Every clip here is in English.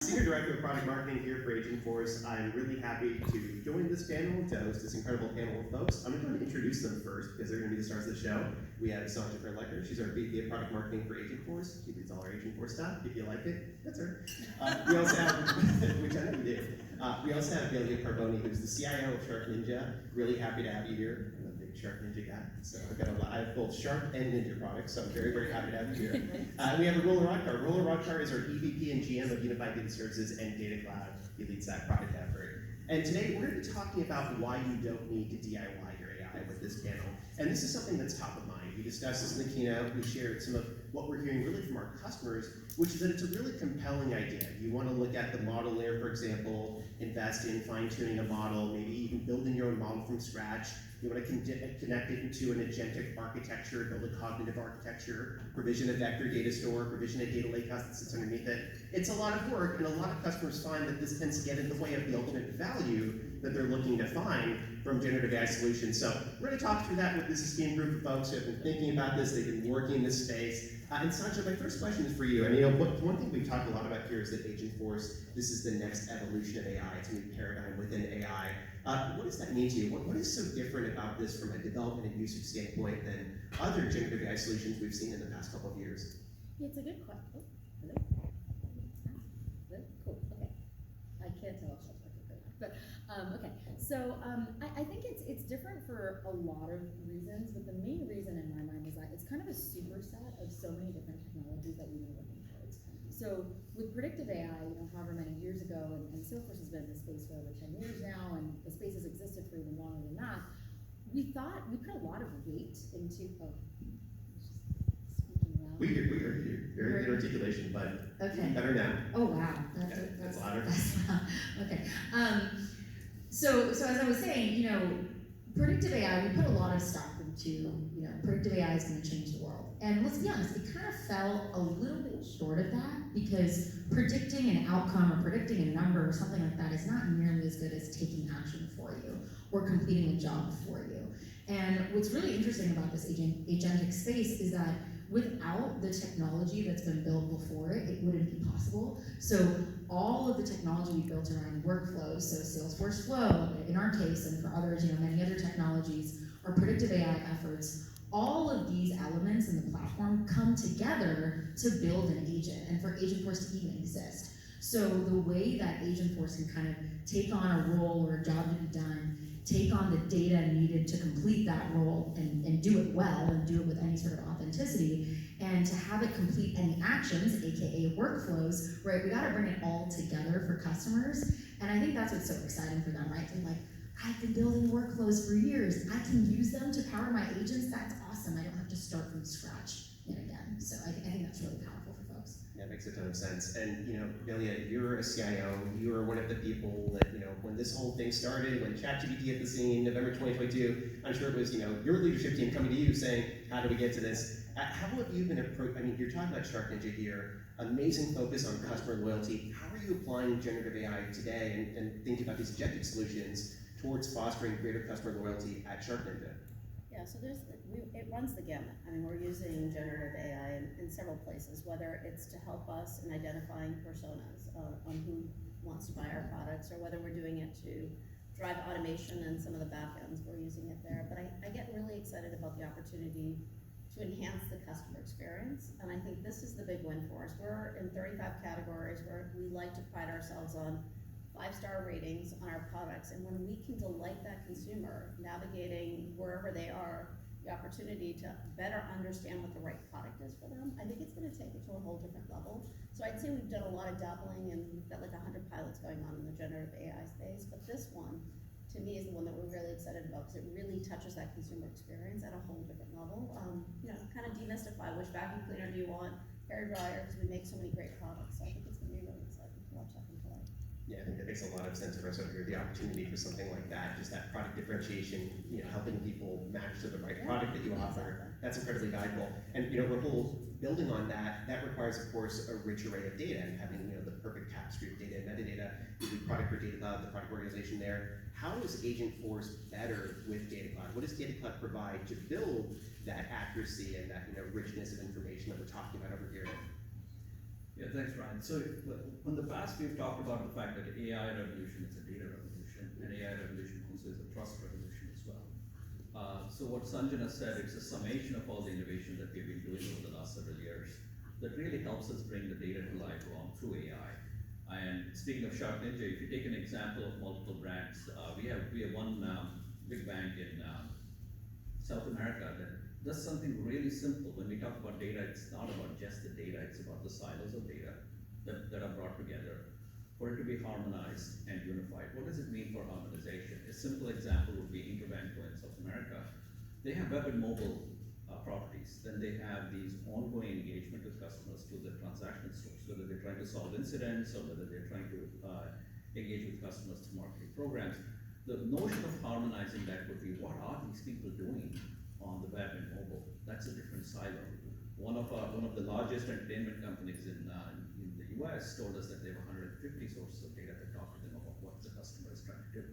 Senior Director of Product Marketing here for AgentForce. I'm really happy to join this panel, to host this incredible panel of folks. I'm going to introduce them first because they're going to be the stars of the show. We have Sasha Fairlecker. She's our VP of Product Marketing for AgentForce. She leads all our AgentForce stuff. If you like it, that's her. We also have, which I know you do. We also have Delia Carboni, who's the CIO of Shark Ninja. Really happy to have you here. I'm a big Shark Ninja guy, so I have both Shark and Ninja products, so I'm very, very happy to have you here. We have Roller Rodkar. Roller Rodkar is our EVP and GM of Unified Data Services and Data Cloud. He leads that product effort. And today we're going to be talking about why you don't need to DIY your AI with this panel. And this is something that's top of mind. We discussed this in the keynote. We shared some of what we're hearing really from our customers, which is that it's a really compelling idea. You want to look at the model layer, for example, invest in fine-tuning a model, maybe even building your own model from scratch. You want to connect it into an agentic architecture, build a cognitive architecture, provision a vector data store, provision a data lakehouse that sits underneath it. It's a lot of work, and a lot of customers find that this tends to get in the way of the ultimate value that they're looking to find from generative AI solutions. So we're going to talk through that with this esteemed group of folks who have been thinking about this, they've been working in this space. And Sanjay, my first question is for you. And one thing we've talked a lot about here is that AgentForce, this is the next evolution of AI. It's a new paradigm within AI. What does that mean to you? What is so different about this from a development and usage standpoint than other generative AI solutions we've seen in the past couple of years? Yeah, it's a good question. Oh, hello. Cool. Okay. I can't tell if that's okay or not, but okay. So I think it's different for a lot of reasons, but the main reason in my mind is that it's kind of a superset of so many different technologies that we've been working towards. So with predictive AI, however many years ago, and Salesforce has been in this space for over 10 years now, and the space has existed for even longer than that, we thought we put a lot of weight into, We heard you. Very good articulation, but okay. Better now. Oh wow, that's louder. That's loud. Okay. So as I was saying, predictive AI, we put a lot of stock into, predictive AI is going to change the world. And let's be honest, it kind of fell a little bit short of that because predicting an outcome or predicting a number or something like that is not nearly as good as taking action for you or completing a job for you. And what's really interesting about this agentic space is that without the technology that's been built before it, it wouldn't be possible. So all of the technology we built around workflows, so Salesforce Flow, in our case, and for others, many other technologies, our predictive AI efforts, all of these elements in the platform come together to build an agent and for AgentForce to even exist. So the way that AgentForce can kind of take on a role or a job to be done, take on the data needed to complete that role and do it well and do it with any sort of authenticity, and to have it complete any actions, aka workflows, right? We gotta bring it all together for customers. And I think that's what's so exciting for them, right? They're like, I've been building workflows for years. I can use them to power my agents. That's awesome. I don't have to start from scratch yet again. So I think that's really powerful for folks. Yeah, it makes a ton of sense. And Delia, you're a CIO. You were one of the people that, when this whole thing started, when ChatGPT hit the scene, November 2022, I'm sure it was, your leadership team coming to you saying, how do we get to this? How have you been you're talking about Shark Ninja here, amazing focus on customer loyalty. How are you applying generative AI today and thinking about these agentic solutions towards fostering greater customer loyalty at Shark Ninja? Yeah, so it runs the gamut. We're using generative AI in several places, whether it's to help us in identifying personas on who wants to buy our products, or whether we're doing it to drive automation in some of the back ends, we're using it there. But I get really excited about the opportunity to enhance the customer experience, and I think this is the big win for us. We're in 35 categories where we like to pride ourselves on 5-star ratings on our products, and when we can delight that consumer navigating wherever they are, the opportunity to better understand what the right product is for them, I think it's going to take it to a whole different level. So I'd say we've done a lot of dabbling, and we've got like 100 pilots going on in the generative AI space, but this one, to me, is the one that we're really excited about because it really touches that consumer experience at a whole different level. Kind of demystify which vacuum cleaner do you want, hair dryer, because we make so many great products. So I think it's going to be really exciting to watch that come to life. Yeah, I think that makes a lot of sense for us over here. The opportunity for something like that, just that product differentiation, helping people match to the right product that you offer, that's incredibly valuable. And Rahul, building on that, that requires, of course, a rich array of data and having the perfect tapestry of data and metadata. You do product or data cloud, the product organization there. How is AgentForce better with Data Cloud? What does Data Cloud provide to build that accuracy and that richness of information that we're talking about over here? Yeah, thanks, Ryan. So in the past, we've talked about the fact that AI revolution is a data revolution, and AI revolution also is a trust revolution as well. So what Sanjana said, it's a summation of all the innovation that we've been doing over the last several years that really helps us bring the data to life along through AI. And speaking of Shark Ninja, if you take an example of multiple brands, we have one big bank in South America that does something really simple. When we talk about data, it's not about just the data, it's about the silos of data that are brought together for it to be harmonized and unified. What does it mean for harmonization? A simple example would be Interbanco in South America. They have web and mobile properties. Then they have these ongoing engagement with customers through the transaction source, whether they're trying to solve incidents or whether they're trying to engage with customers through marketing programs. The notion of harmonizing that would be, what are these people doing on the web and mobile? That's a different silo. One of the largest entertainment companies in the US told us that they have 150 sources of data that talk to them about what the customer is trying to do.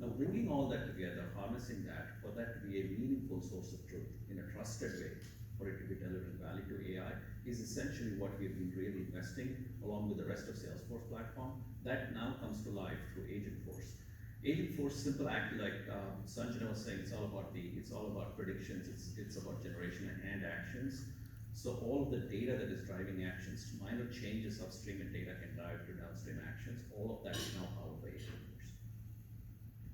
Now, bringing all that together, harnessing that, for that to be a meaningful source of truth in a trusted way, for it to be delivering value to AI, is essentially what we've been really investing along with the rest of Salesforce platform. That now comes to life through AgentForce. AgentForce, simple act, like Sanjana was saying, it's all about predictions, it's about generation and actions. So all of the data that is driving actions, minor changes upstream in data can drive to downstream actions. All of that is now powered by AgentForce.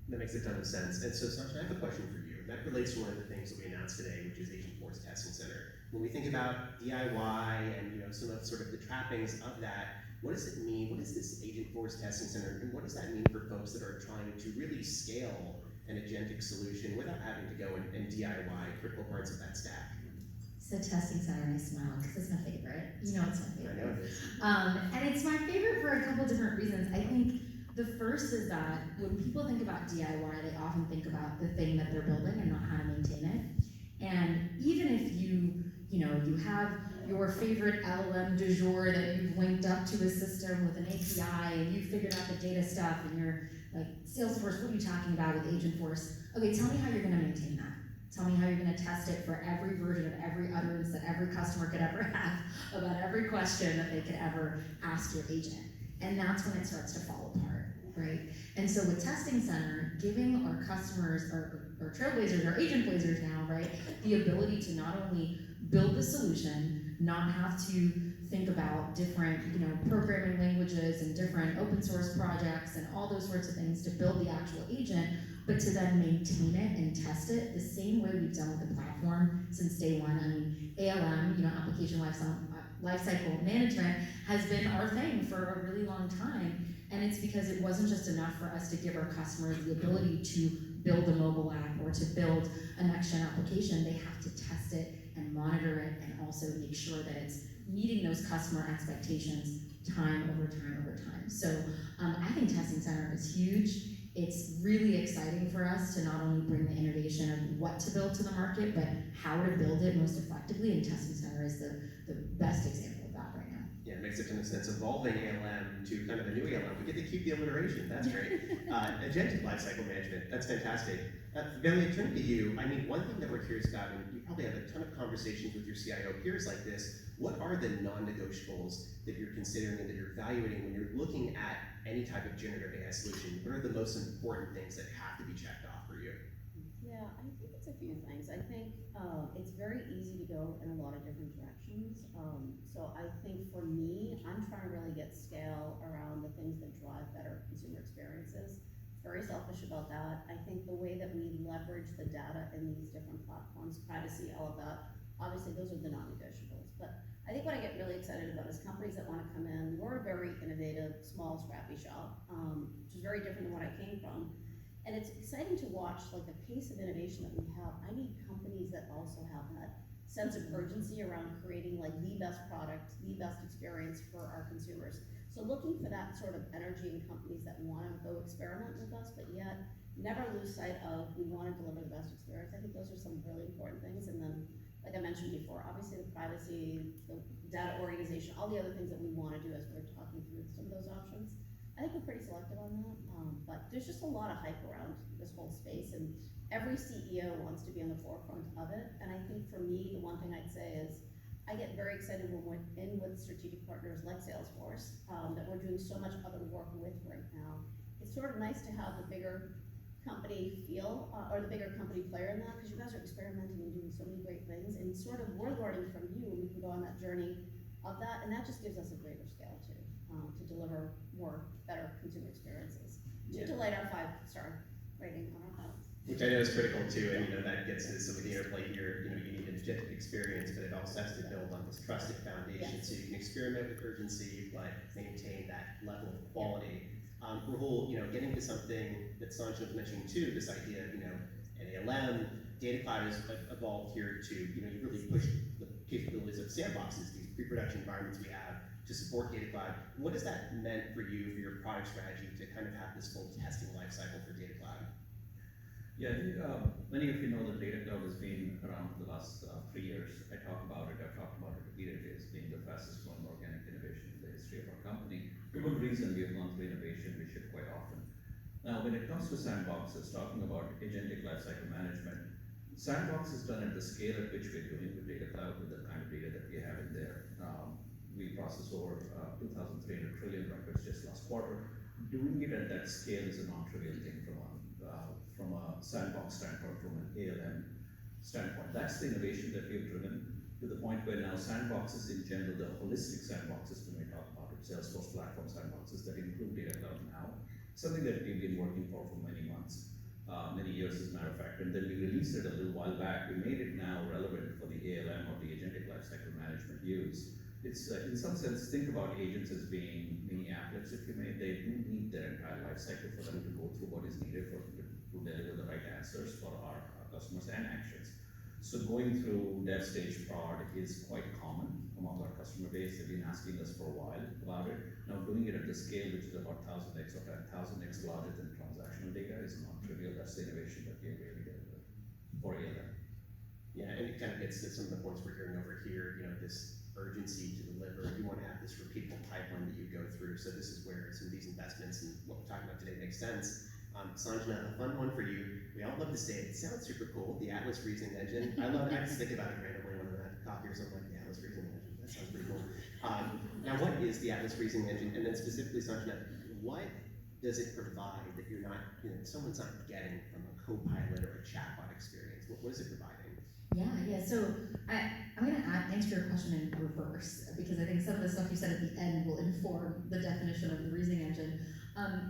That makes a ton of sense. And so, Sanjay, I have a question for you. That relates to one of the things that we announced today, which is AgentForce Testing Center. When we think about DIY and some of sort of the trappings of that, what does it mean? What is this AgentForce Testing Center, and what does that mean for folks that are trying to really scale an agentic solution without having to go and DIY critical parts of that stack? So testing center, and I smile because it's my favorite. You know it's my favorite. I know it is. And it's my favorite for a couple different reasons. I think the first is that when people think about DIY, they often think about the thing that they're building and not how to maintain it. And even if you have your favorite LLM du jour that you've linked up to a system with an API and you figured out the data stuff and you're like, Salesforce, what are you talking about with AgentForce? Okay, tell me how you're gonna maintain that. Tell me how you're gonna test it for every version of every utterance that every customer could ever have about every question that they could ever ask your agent. And that's when it starts to fall apart, right? And so with Testing Center, giving our customers, or trailblazers, or agent blazers now, right, the ability to not only build the solution, not have to think about different, programming languages and different open source projects and all those sorts of things to build the actual agent, but to then maintain it and test it the same way we've done with the platform since day one. I mean, ALM, application lifecycle management, has been our thing for a really long time. And it's because it wasn't just enough for us to give our customers the ability to build a mobile app or to build a next-gen application. They have to test it and monitor it and also make sure that it's meeting those customer expectations time over time over time. So I think Testing Center is huge. It's really exciting for us to not only bring the innovation of what to build to the market, but how to build it most effectively, and Testing Center is the best example of that right now. Yeah, it makes a ton of sense. Evolving ALM to kind of a new ALM. We get to keep the alliteration. That's great. Agentic lifecycle management. That's fantastic. Bailey, turning to you, I mean, one thing that we're curious about, and you probably have a ton of conversations with your CIO peers like this, what are the non-negotiables that you're considering and that you're evaluating when you're looking at any type of generative AI solution? What are the most important things that have to be checked off for you? Yeah, I think it's a few things. I think it's very easy to go in a lot of different directions. So I think for me, I'm trying to really get scale around the things that drive better consumer experiences. Very selfish about that. I think the way that we leverage the data in these different platforms, privacy, all of that, obviously those are the non-negotiables. But I think what I get really excited about is companies that want to come in. We're a very innovative, small, scrappy shop, which is very different than what I came from. And it's exciting to watch like the pace of innovation that we have. I need companies that also have that sense of urgency around creating like the best product, the best experience for our consumers. So looking for that sort of energy in companies that want to go experiment with us, but yet never lose sight of we want to deliver the best experience. I think those are some really important things. And then, like I mentioned before, obviously the privacy, the data organization, all the other things that we want to do as we're talking through some of those options. I think we're pretty selective on that, but there's just a lot of hype around this whole space, and every CEO wants to be on the forefront of it. And I think for me, the one thing I'd say is, I get very excited when we're in with strategic partners like Salesforce, that we're doing so much other work with right now. It's sort of nice to have the bigger company feel, or the bigger company player in that, because you guys are experimenting and doing so many great things, and sort of we're learning from you, and we can go on that journey of that, and that just gives us a greater scale too, to deliver more, better consumer experiences, to delight our 5-star rating on our products. Which I know is critical too, and that gets to some of the interplay here. You need an agentic experience, but it also has to build on this trusted foundation, so you can experiment with urgency, but maintain that level of quality. Rahul, getting to something that Sanjana was mentioning too, this idea of, an ALM, Data Cloud has evolved here to, you really push the capabilities of sandboxes, these pre-production environments we have to support Data Cloud. What has that meant for you, for your product strategy, to kind of have this full testing lifecycle for Data Cloud? Yeah, many of you know that Data Cloud has been around for the last 3 years. I've talked about it repeatedly as being the fastest growing organic innovation in the history of our company. For good reason, we have gone through innovation, we ship quite often. Now, when it comes to sandboxes, talking about agentic lifecycle management, sandbox is done at the scale at which we're doing with Data Cloud, with the kind of data that we have in there. We process over 2,300 trillion records just last quarter. Doing it at that scale is a non-trivial thing from a sandbox standpoint, from an ALM standpoint. That's the innovation that we've driven to the point where now sandboxes in general, the holistic sandboxes when we talk about it, Salesforce platform sandboxes that include Data Cloud now, something that we've been working for many months, many years as a matter of fact, and then we released it a little while back. We made it now relevant for the ALM or the agentic lifecycle management use. It's in some sense, think about agents as being mini applets, if you may. They do need their entire lifecycle for them to go through what is needed for them to deliver the right answers for our customers and actions. So going through dev stage prod is quite common among our customer base. They've been asking us for a while about it. Now doing it at the scale which is about 1000x or 10,000x larger than transactional data is not trivial. That's the innovation that we really delivered for ALM. Yeah, and it kind of gets to some of the points we're hearing over here, this urgency to deliver. You want to have this repeatable pipeline that you go through. So this is where some of these investments and what we're talking about today makes sense. Sanjana, a fun one for you. We all love to say it. It sounds super cool, the Atlas Reasoning Engine. I just think about it randomly when I'm at coffee or something, like the Atlas Reasoning Engine. That sounds pretty cool. Now, what is the Atlas Reasoning Engine? And then specifically, Sanjana, what does it provide that you're not, someone's not getting from a co-pilot or a chatbot experience? What is it providing? Yeah. So I'm going to answer your question in reverse, because I think some of the stuff you said at the end will inform the definition of the reasoning engine.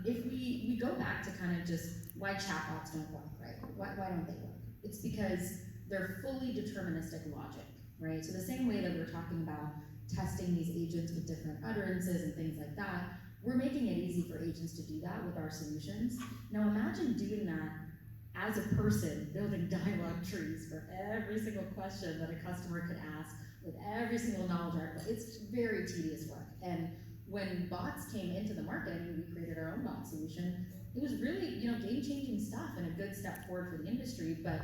If we go back to kind of just why chatbots don't work, right? Why don't they work? It's because they're fully deterministic logic, right? So the same way that we're talking about testing these agents with different utterances and things like that, we're making it easy for agents to do that with our solutions. Now imagine doing that as a person, building dialogue trees for every single question that a customer could ask with every single knowledge article. It's very tedious work. And when bots came into the market, we created our own bot solution. It was really, game-changing stuff and a good step forward for the industry, but,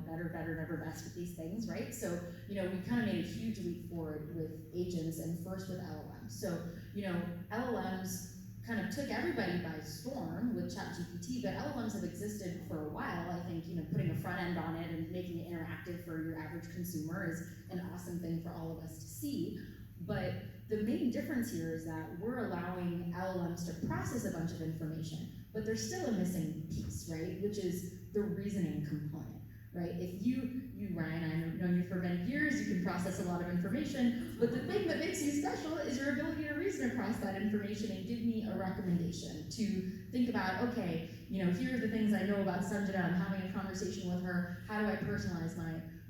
better, never best with these things, right? So, we kind of made a huge leap forward with agents and first with LLMs. So, LLMs kind of took everybody by storm with ChatGPT, but LLMs have existed for a while. I think, putting a front end on it and making it interactive for your average consumer is an awesome thing for all of us to see. But the main difference here is that we're allowing LLMs to process a bunch of information, but there's still a missing piece, right? Which is the reasoning component, right? If you Ryan, I've known you for many years, you can process a lot of information, but the thing that makes you special is your ability to reason across that information and give me a recommendation to think about, okay, here are the things I know about Sanjana, I'm having a conversation with her, how do I personalize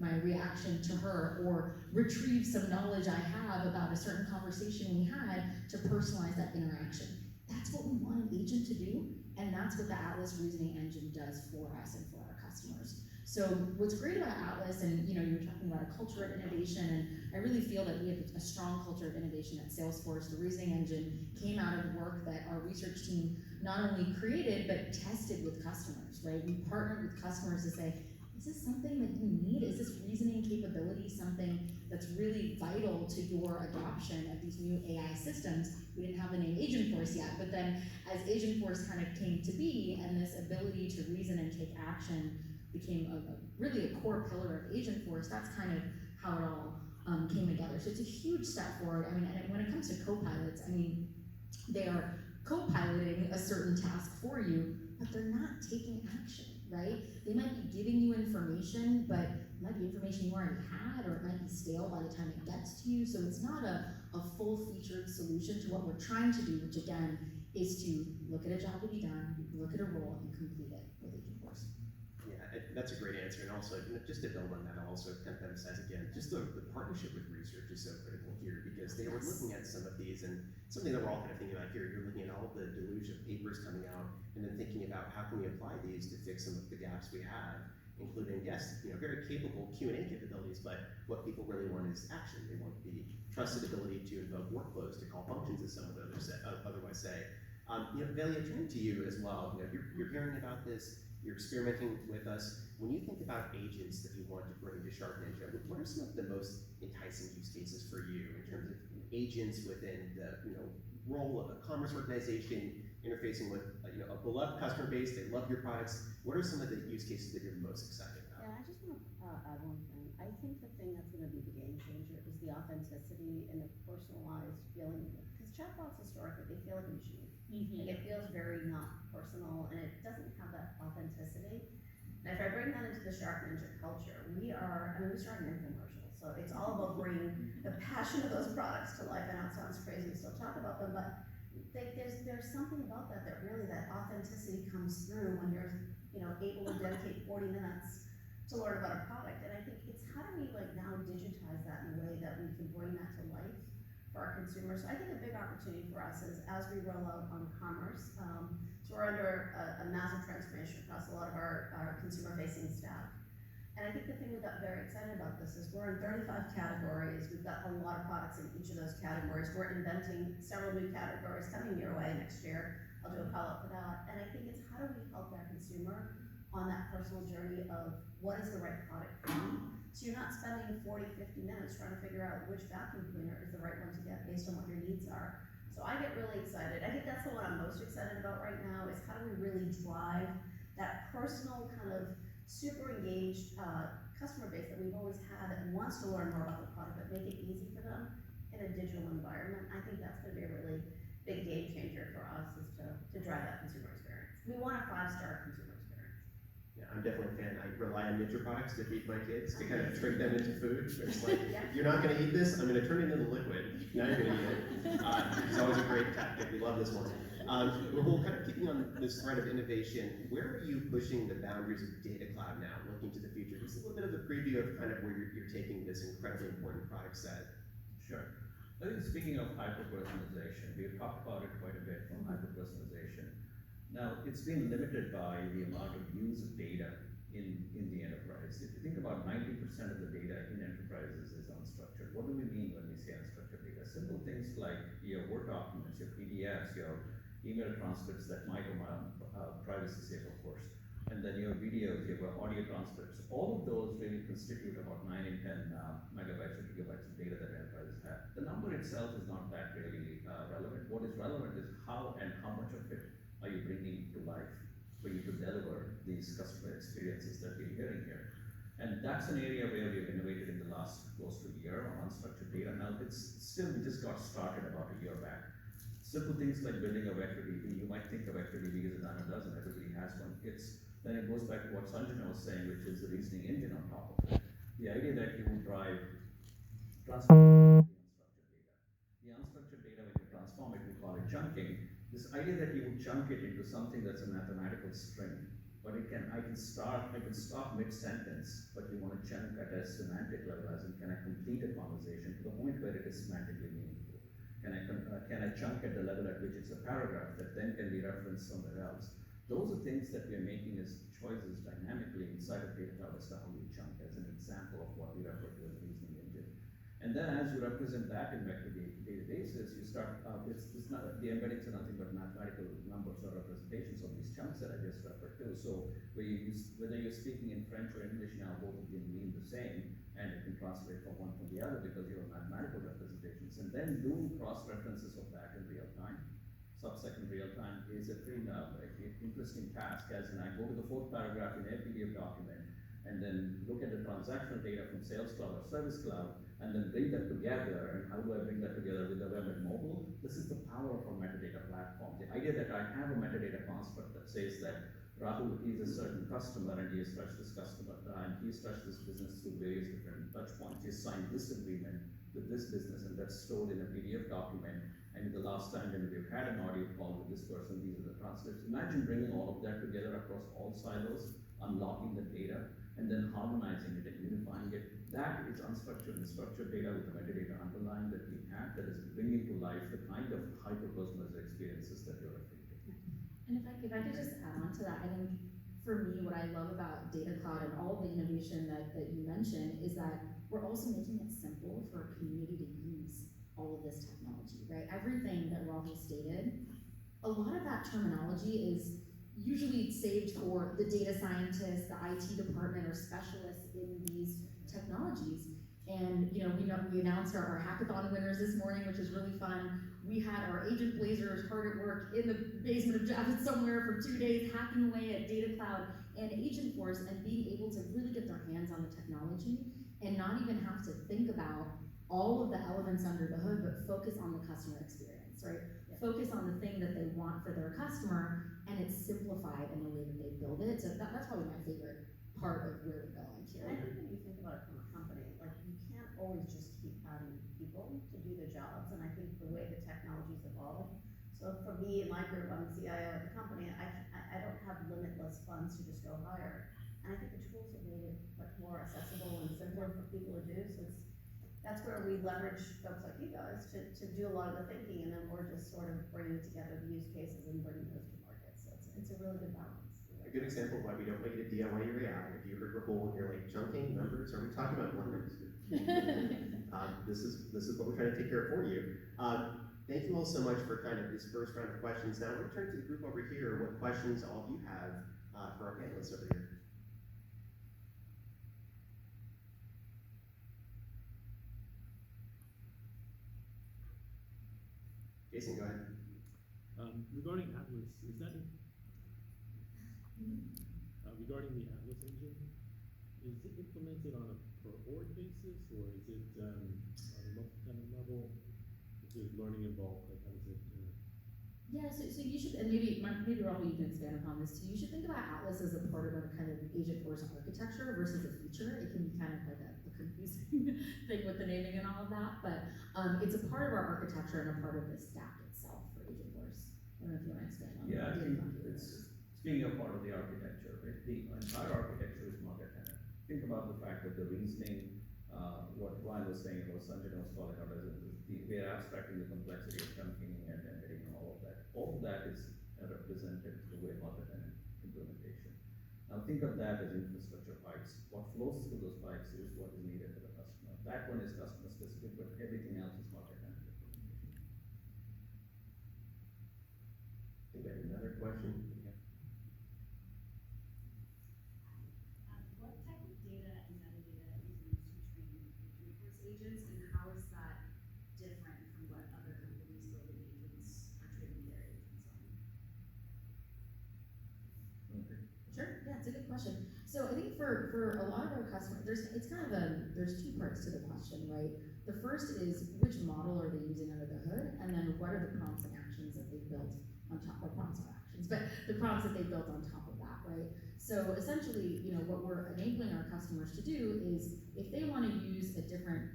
my reaction to her, or retrieve some knowledge I have about a certain conversation we had to personalize that interaction. That's what we want an agent to do, and that's what the Atlas Reasoning Engine does for us and for our customers. So what's great about Atlas, and you were talking about a culture of innovation, and I really feel that we have a strong culture of innovation at Salesforce. The Reasoning Engine came out of work that our research team not only created, but tested with customers, right? We partnered with customers to say, is this something that you need? Is this reasoning capability something that's really vital to your adoption of these new AI systems? We didn't have the name AgentForce yet, but then as AgentForce kind of came to be, and this ability to reason and take action became really a core pillar of AgentForce, that's kind of how it all came together. So it's a huge step forward. I mean, and when it comes to co-pilots, I mean, they are co-piloting a certain task for you, but they're not taking action, right? They might be giving you information, but it might be information you already had, or it might be stale by the time it gets to you. So it's not a full-featured solution to what we're trying to do, which again, is to look at a job to be done, look at a role, and complete it with AgentForce. Yeah, that's a great answer, and also, just to build on that, I'll also kind of emphasize again, just the partnership with research is so critical here, because they were looking at some of these, and something that we're all kind of thinking about here, you're looking at all the deluge of papers coming out, and then thinking about how can we apply these to fix some of the gaps we have, including, yes, very capable Q&A capabilities, but what people really want is action. They want the trusted ability to invoke workflows, to call functions, as some would otherwise say. Velia, turning to you as well, you're hearing about this, you're experimenting with us. When you think about agents that you want to bring to Sharp Ninja, what are some of the most enticing use cases for you in terms of agents within the role of a commerce organization interfacing with a beloved customer base? They love your products. What are some of the use cases that you're most excited about? Yeah, I just want to add one thing. I think the thing that's going to be the game changer is the authenticity and the personalized feeling. Because chatbots historically, they feel like a machine. Like it feels very not personal, and it doesn't have that authenticity. And if I bring that into the Sharp Ninja culture, we started an infomercial, so it's all about bringing the passion of those products to life. I know it sounds crazy to still talk about them, but there's something about that really that authenticity comes through when you're able to dedicate 40 minutes to learn about a product. And I think it's how do we now digitize that in a way that we can bring that to life for our consumers. So I think a big opportunity for us is as we roll out on commerce, so we're under a massive transformation across a lot of our consumer-facing staff. And I think the thing we got very excited about this is we're in 35 categories. We've got a lot of products in each of those categories. We're inventing several new categories coming your way next year. I'll do a call out for that. And I think it's how do we help that consumer on that personal journey of what is the right product for you. So you're not spending 40, 50 minutes trying to figure out which vacuum cleaner is the right one to get based on what your needs are. So I get really excited. I think that's the one I'm most excited about right now is how do we really drive that personal kind of super engaged customer base that we've always had that wants to learn more about the product, but make it easy for them in a digital environment. I think that's going to be a really big game changer for us is to drive that consumer experience. We want a 5-star consumer experience. Yeah, I'm definitely a fan. I rely on Ninja products to feed my kids, to kind of trick them into food. It's like, you're not going to eat this, I'm going to turn it into liquid. Now you're going to eat it. It's always a great tactic. We love this one. We'll kind of keeping on this thread of innovation, where are you pushing the boundaries of Data Cloud now, looking to the future? Just a little bit of a preview of kind of where you're taking this incredibly important product set. Sure. I think speaking of hyper-personalization, we've talked about it quite a bit from hyper-personalization. Now, it's been limited by the amount of use of data in the enterprise. If you think about 90% of the data in enterprises is unstructured. What do we mean when we say unstructured data? Simple things like your Word documents, your PDFs, your email transcripts that might have privacy safe, of course, and then your videos, your audio transcripts. All of those really constitute about 9 and 10 megabytes or gigabytes of data that enterprises have. The number itself is not that really relevant. What is relevant is how and how much of it are you bringing to life for you to deliver these customer experiences that we're hearing here. And that's an area where we've innovated in the last close to a year on unstructured data. Now we just got started about a year back. Simple things like building a vector DB. You might think a vector DB is a dime a dozen, everybody has one. Then it goes back to what Sanjana was saying, which is the reasoning engine on top of it. The idea that you will drive transform the unstructured data, when you transform it, we call it chunking. This idea that you would chunk it into something that's a mathematical string, but I can stop mid-sentence, but you want to chunk at a semantic level, as in can I complete a conversation to the point where it is semantically meaningful? Can I chunk at the level at which it's a paragraph that then can be referenced somewhere else? Those are things that we are making as choices dynamically inside of Data Cloud as to how we chunk, as an example of what we refer to as a reasoning engine. And then as you represent that in vector databases, you start, the embeddings are nothing but mathematical numbers or representations of these chunks that I just referred to. So whether you're speaking in French or English now, both of them mean the same, and it can translate from one from the other because you have mathematical representations. And then doing cross-references of that in real time, sub-second real time, is a pretty interesting task, as in I go to the 4th paragraph in every PDF document, and then look at the transactional data from Sales Cloud or Service Cloud, and then bring that together. And how do I bring that together with the web and mobile? This is the power of a metadata platform. The idea that I have a metadata construct that says that Rahul is a certain customer and he has touched this customer and he's touched this business through various different touch points. He's signed this agreement with this business and that's stored in a PDF document. And the last time when we've had an audio call with this person, these are the transcripts. Imagine bringing all of that together across all silos, unlocking the data, and then harmonizing it and unifying it. That is unstructured and structured data with the metadata underlying that we have that is bringing to life the kind of hyper-personalized experiences that you're referring to. And if I could just add on to that, I think for me, what I love about Data Cloud and all of the innovation that you mentioned is that we're also making it simple for a community to use all of this technology, right? Everything that Rahul stated, a lot of that terminology is usually saved for the data scientists, the IT department, or specialists in these technologies. And we announced our hackathon winners this morning, which is really fun. We had our agent blazers hard at work in the basement of Javits somewhere for 2 days, hacking away at Data Cloud and AgentForce, and being able to really get their hands on the technology and not even have to think about all of the elements under the hood, but focus on the customer experience, right? Yeah. Focus on the thing that they want for their customer, and it's simplified in the way that they build it. So that's probably my favorite part of where we're going And I here. think when you think about it from a company, like you can't always just keep adding people to do the jobs, and I think the way the technology's evolved. So for me, in my group, I'm the CIO at the company, I don't have limitless funds to just go hire. And I think the tools have made it much more accessible and simpler for people to do, so that's where we leverage folks like you guys to do a lot of the thinking, and then we're just sort of bringing together the use cases and bringing those to market, so it's a really good balance. A good example of why we don't want you to DIY your AI. If you heard Rahul and you're like, chunking numbers, are we talking about numbers? This is what we're trying to take care of for you. Thank you all so much for kind of this first round of questions. Now I'm going to turn to the group over here. What questions all of you have for our panelists over here? Jason, go ahead. Regarding Atlas, is that regarding the Atlas engine, is it implemented on a per org basis, or is it on a multi-tenant level? Is there learning involved? Like how does it? Yeah, so you should, and maybe Rahul, you can expand upon this too. You should think about Atlas as a part of our kind of AgentForce architecture versus a feature. It can be kind of like a confusing thing with the naming and all of that, but it's a part of our architecture and a part of the stack itself for AgentForce. I don't know if you want to expand on that. Yeah, I think it's being a part of the architecture, right? The entire architecture is multi-tenant. Think about the fact that the reasoning, what Ryan was saying, what Sanjana was calling out as we are abstracting the complexity of chunking and embedding and all of that. All of that is represented through a multi-tenant implementation. Now think of that as infrastructure pipes. What flows through those pipes is what is needed for the customer. That one is customer specific, but everything else is multi-tenant implementation. I think I have another question. What type of data and metadata is used to train AgentForce agents, and how is that different from what other companies building agents are training their agents on? Okay. Sure, yeah, it's a good question. So I think for a lot of our customers, there's two parts to the question, right? The first is which model are they using under the hood, and then what are the prompts and actions that they've built on top, or prompts or actions, but the prompts that they've built on top of that, right? So essentially, what we're enabling our customers to do is if they want to use a different,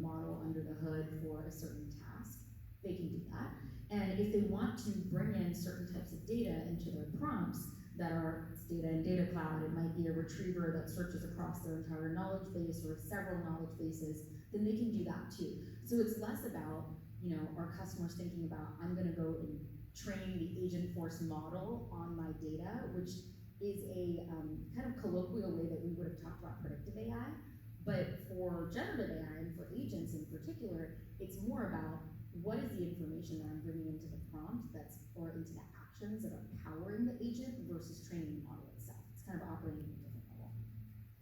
model under the hood for a certain task, they can do that. And if they want to bring in certain types of data into their prompts that are data in Data Cloud, it might be a retriever that searches across their entire knowledge base or several knowledge bases, then they can do that too. So it's less about, our customers thinking about, I'm going to go and train the AgentForce model on my data, which is a kind of colloquial way that we would have talked about predictive AI. But for generative AI and for agents in particular, it's more about what is the information that I'm bringing into the prompt or into the actions that are powering the agent versus training the model itself. It's kind of operating at a different level.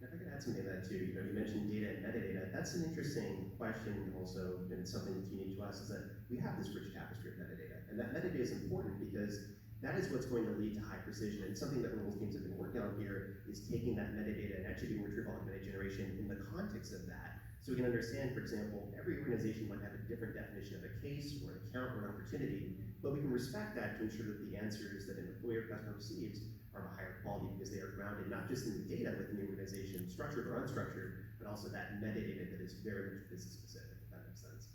If I could add something to that too, you mentioned data and metadata. That's an interesting question also, and it's something that's unique to us, is that we have this rich tapestry of metadata. And that metadata is important because that is what's going to lead to high precision. And something that Rahul's teams have been working on here is taking that metadata and actually doing retrieval augmented generation in the context of that, So we can understand, for example, every organization might have a different definition of a case or an account or an opportunity, but we can respect that to ensure that the answers that an employee or customer receives are of a higher quality because they are grounded not just in the data within the organization, structured or unstructured, but also that metadata that is very much business specific, if that makes sense.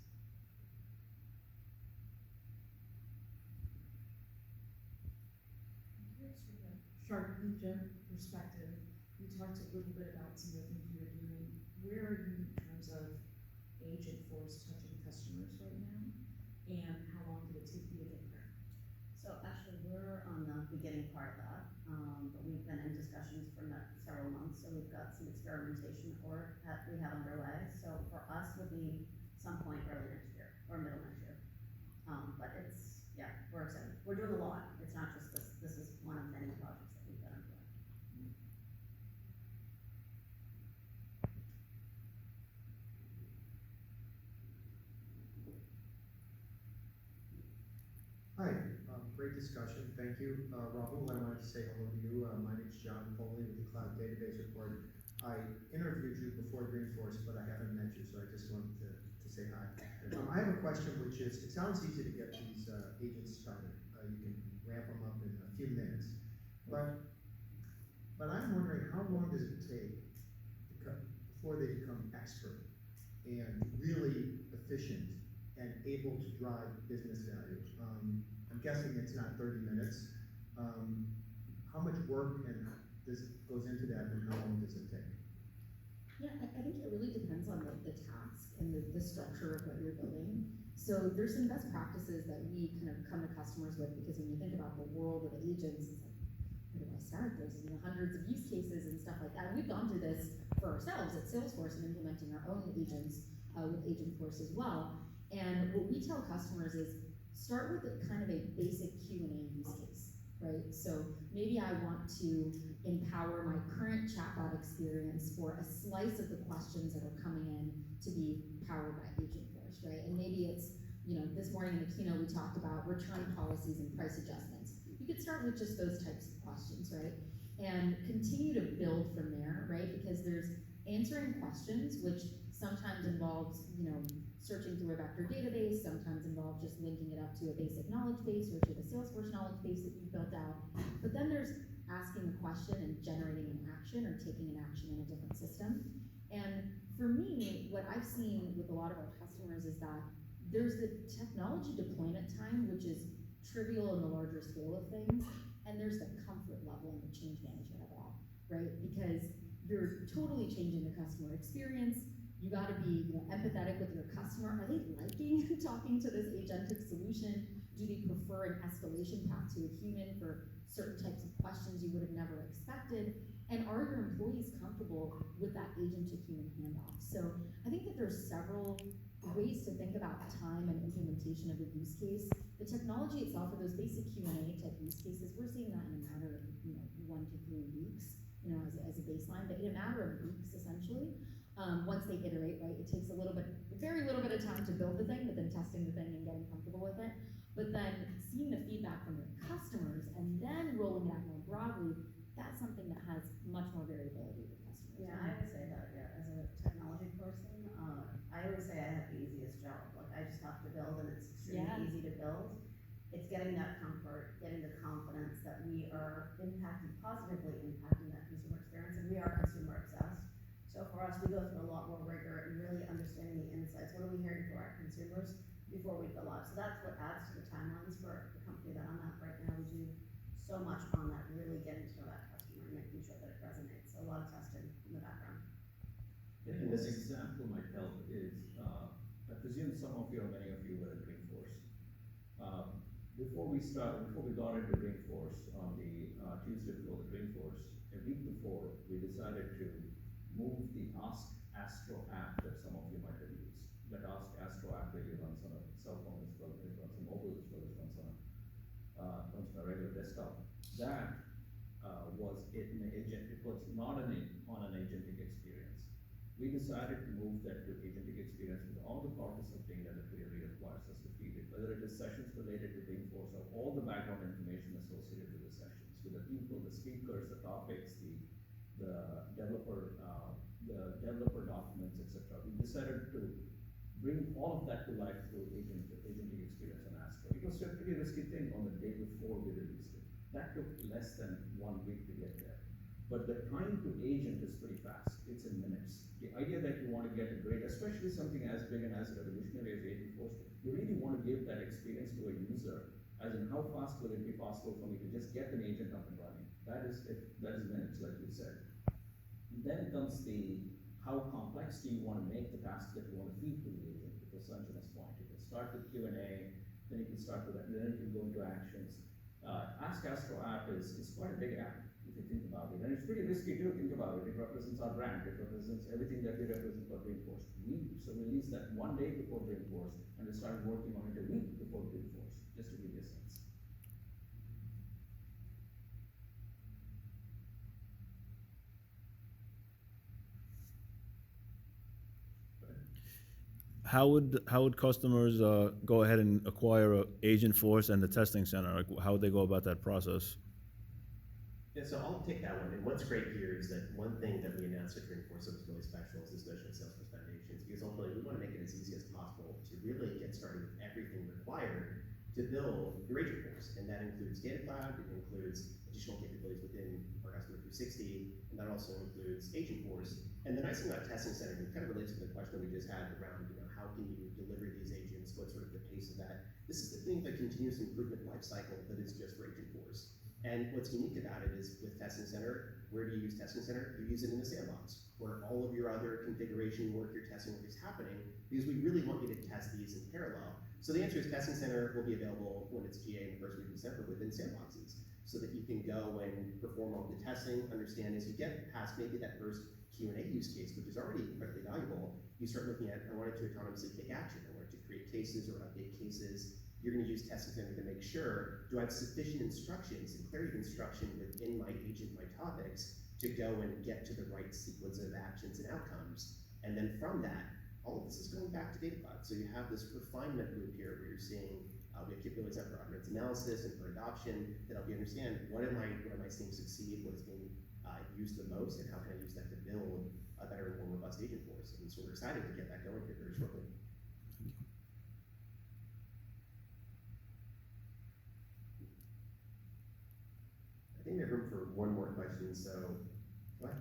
I'm curious from a shark ninja perspective, you talked a little bit about some of the things you were doing. Where are you in terms of AgentForce touching customers right now? And how long did it take you to get there? So actually, we're on the beginning part of that, but we've been in discussions for several months, so we've got some experimentation work that we have underway. So for us, would be some point early next year, or middle next year. But it's, yeah, we're excited. We're doing a lot. It's not just this, this is one of many projects that we've got underway. Hi, great discussion, thank you. Rahul, I wanted to say hello to you. My name's John Foley with the Cloud Database Report. I interviewed you before Dreamforce, but I haven't met you, so I just wanted to say hi. I have a question, which is, it sounds easy to get these agents started. You can ramp them up in a few minutes. But I'm wondering, how long does it take before they become expert and really efficient and able to drive business value? I'm guessing it's not 30 minutes. How much work and goes into that, and how long does it take? Yeah, I think it really depends on the task and the structure of what you're building. So there's some best practices that we kind of come to customers with, because when you think about the world of agents, it's like, where do I start? There's hundreds of use cases and stuff like that. We've gone through this for ourselves at Salesforce and implementing our own agents with AgentForce as well. And what we tell customers is start with kind of a basic Q&A use case, right? So maybe I want to empower my current chatbot experience for a slice of the questions that are coming in to be powered by AgentForce, right? And maybe it's, this morning in the keynote we talked about return policies and price adjustments. You could start with just those types of questions, right? And continue to build from there, right? Because there's answering questions, which sometimes involves, searching through a vector database, sometimes involves just linking it up to a basic knowledge base or to the Salesforce knowledge base that you've built out. But then there's asking a question and generating an action or taking an action in a different system. And for me, what I've seen with a lot of our customers is that there's the technology deployment time, which is trivial in the larger scale of things, and there's the comfort level and the change management of it all, right? Because you're totally changing the customer experience. You got to be empathetic with your customer. Are they liking talking to this agentic solution? Do they prefer an escalation path to a human for certain types of questions you would have never expected? And are your employees comfortable with that agent to human handoff? So I think that there's several ways to think about time and implementation of the use case. The technology itself, for those basic Q&A type use cases, we're seeing that in a matter of 1 to 3 weeks, as a baseline, but in a matter of weeks essentially. Once they iterate, right, it takes very little bit of time to build the thing, but then testing the thing and getting comfortable with it. But then seeing the feedback from your customers and then rolling it out more broadly, that's something that has much more variability with customers. Yeah, I would say that, as a technology person, I always say I have the easiest job. Like, I just have to build, and it's extremely easy to build. It's getting that comfort, getting the confidence that we are positively impacting that consumer experience, and we are consumer obsessed. So for us, we go through a lot more rigor and really understanding the insights. What are we hearing from our consumers before we go live? So that's what adds to the timelines for the company that I'm at right now. We do so much on that, really getting to know that customer and making sure that it resonates. So a lot of testing in the background. Yeah, an example might help is, I presume some of you or many of you were at Dreamforce. Before we got into Dreamforce on the Tuesday before the Dreamforce, a week before, we decided to move the Ask Astro app that some of you might have used. That Ask Astro app really runs on a cell phone as well, it runs on mobile as well as runs on a regular desktop. That was an agent. It was not on an agentic experience. We decided to move that to agentic experience with all the corpus of data that really requires us to feed it, whether it is sessions related to Dreamforce or all the background information associated with the sessions, with the people, the speakers, the topics, the developer the developer documents, etc. We decided to bring all of that to life through agentic experience on Astro. It was a pretty risky thing on the day before we released it. That took less than 1 week to get there. But the time to agent is pretty fast. It's in minutes. The idea that you want to get a great, especially something as big and as revolutionary as AgentForce, you really want to give that experience to a user, as in how fast will it be possible for me to just get an agent up and running. That is minutes, like you said. Then comes the how complex do you want to make the tasks that you want to feed to the agent, because Sanjana's point. You can start with Q&A, then you can start with that, and then you can go into actions. Ask Astro app is quite a big app, if you think about it. And it's pretty risky too, think about it. It represents our brand, it represents everything that we represent for Dreamforce. So we released that 1 day before Dreamforce, and we started working on it a week before Dreamforce, just to give you a sense. How would customers go ahead and acquire AgentForce and the testing center? Like, how would they go about that process? Yeah, so I'll take that one. And what's great here is that one thing that we announced at Dreamforce that was really special is this notion of Salesforce Foundations, because ultimately we want to make it as easy as possible to really get started with everything required to build your AgentForce. And that includes Data Cloud, it includes additional capabilities within our Customer 360, and that also includes AgentForce. And the nice thing about Testing Center, and it kind of relates to the question that we just had around, how can you deliver these agents, what's sort of the pace of that? This is the thing, the continuous improvement lifecycle that is just for AgentForce. And what's unique about it is with Testing Center, where do you use Testing Center? You use it in the sandbox, where all of your other configuration work, your testing work is happening, because we really want you to test these in parallel. So the answer is Testing Center will be available when it's GA in the first week of December within sandboxes, so that you can go and perform all the testing, understand as you get past maybe that first Q&A use case, which is already incredibly valuable, you start looking at, I wanted to autonomously take action, I wanted to create cases or update cases. You're going to use Testing Center to make sure, do I have sufficient instructions and clarity of instruction within my agent, my topics, to go and get to the right sequence of actions and outcomes. And then from that, all of this is going back to Data Cloud. So you have this refinement loop here where you're seeing, we have capabilities for audience analysis and for adoption that help you understand what am I seeing succeed, what is being used the most, and how can I use that to build a better and more robust AgentForce. And so we're excited to get that going here very shortly. I think we have room for one more question, so go ahead.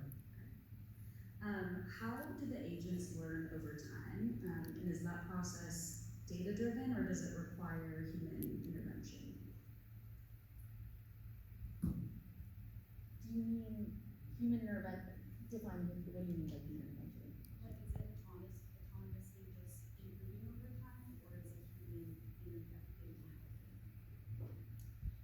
How do the agents learn over time? And is that process data-driven, or does it require human intervention? Do you mean human intervention? Define, what do you mean by human intervention? Like, is it autonomously just improving over time, or is it human interjecting?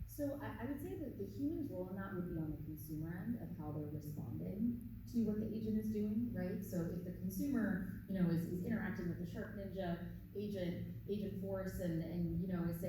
So I would say that the human's role in that would be on the consumer end of how they're responding to what the agent is doing, right? So if the consumer, is interacting with the Sharp Ninja agent, AgentForce, and is saying,